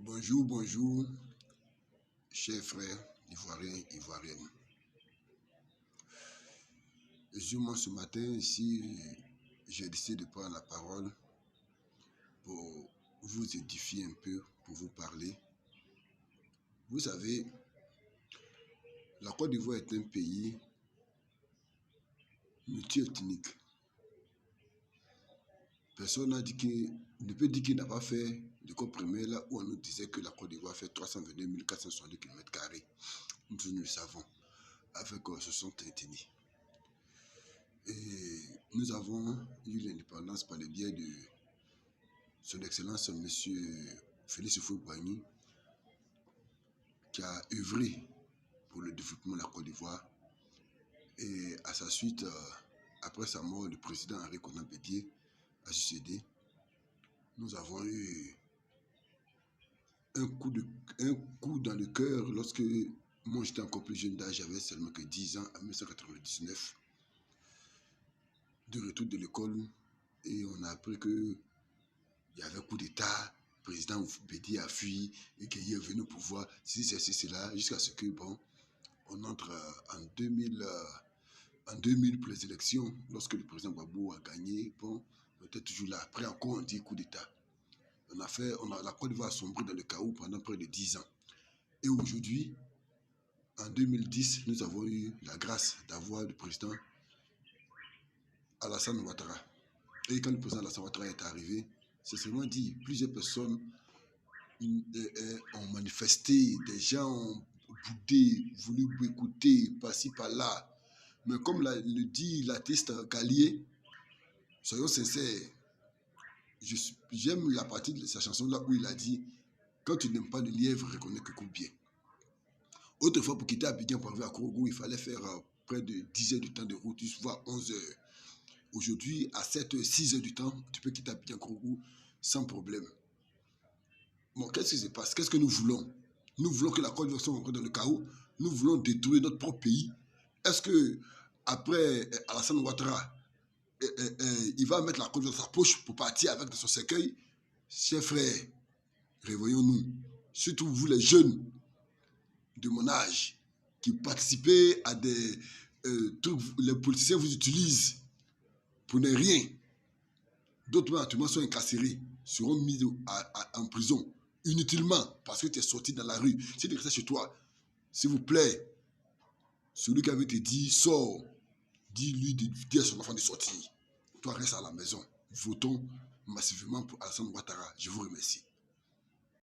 Bonjour, bonjour, chers frères ivoiriens, ivoiriennes. Moi, ce matin, ici, j'ai décidé de prendre la parole pour vous édifier un peu, pour vous parler. Vous savez, la Côte d'Ivoire est un pays multi-ethnique. Personne ne peut dire qu'il n'a pas fait l'école primaire là où on nous disait que la Côte d'Ivoire fait 322 462 km². Nous le savons, avec 60 ethnies. Et nous avons eu l'indépendance par le biais de son Excellence M. Félix Houphouët-Boigny, qui a œuvré pour le développement de la Côte d'Ivoire. Et à sa suite, après sa mort, le président Henri Konan Bédié a succédé. Nous avons eu un coup dans le cœur lorsque moi j'étais encore plus jeune d'âge, j'avais seulement que 10 ans, en 1999, de retour de l'école, et on a appris qu'il y avait un coup d'État, le président Bédié a fui et qu'il est venu au pouvoir, c'est cela, jusqu'à ce que, bon, on entre en 2000 pour les élections, lorsque le président Gbagbo a gagné, bon, on était toujours là. Après encore, on dit coup d'État. La Côte d'Ivoire a sombré dans le chaos pendant près de 10 ans. Et aujourd'hui, en 2010, nous avons eu la grâce d'avoir le président Alassane Ouattara. Et quand le président Alassane Ouattara est arrivé, c'est seulement dit, plusieurs personnes ont manifesté, des gens ont boudé, voulu écouter, par-ci, par-là. Mais comme le dit l'artiste Gallier, soyons sincères, j'aime la partie de sa chanson là où il a dit « Quand tu n'aimes pas le lièvre, reconnais que coupe bien ». Autrefois, pour quitter Abidjan pour arriver à Korogo, il fallait faire près de 10 heures de temps de route, voire 11 heures. Aujourd'hui, à 7 heures, 6 heures du temps, tu peux quitter Abidjan Korogo sans problème. Bon, qu'est-ce qui se passe? Qu'est-ce que nous voulons? Nous voulons que la Côte d'Ivoire soit dans le chaos. Nous voulons détruire notre propre pays. Est-ce que après Alassane Ouattara, il va mettre la Côte d'Ivoire dans sa poche pour partir avec de son cercueil? Chers frères, réveillons-nous. Surtout vous les jeunes de mon âge qui participez à des trucs, les politiciens vous utilisent pour ne rien. D'autres actuellement sont incarcérés, seront mis en prison inutilement parce que tu es sorti dans la rue. Si tu es resté chez toi, s'il vous plaît, celui qui avait te dit sors, dis-lui de dire à son enfant de sortir. Toi, reste à la maison. Votons massivement pour Alassane Ouattara. Je vous remercie.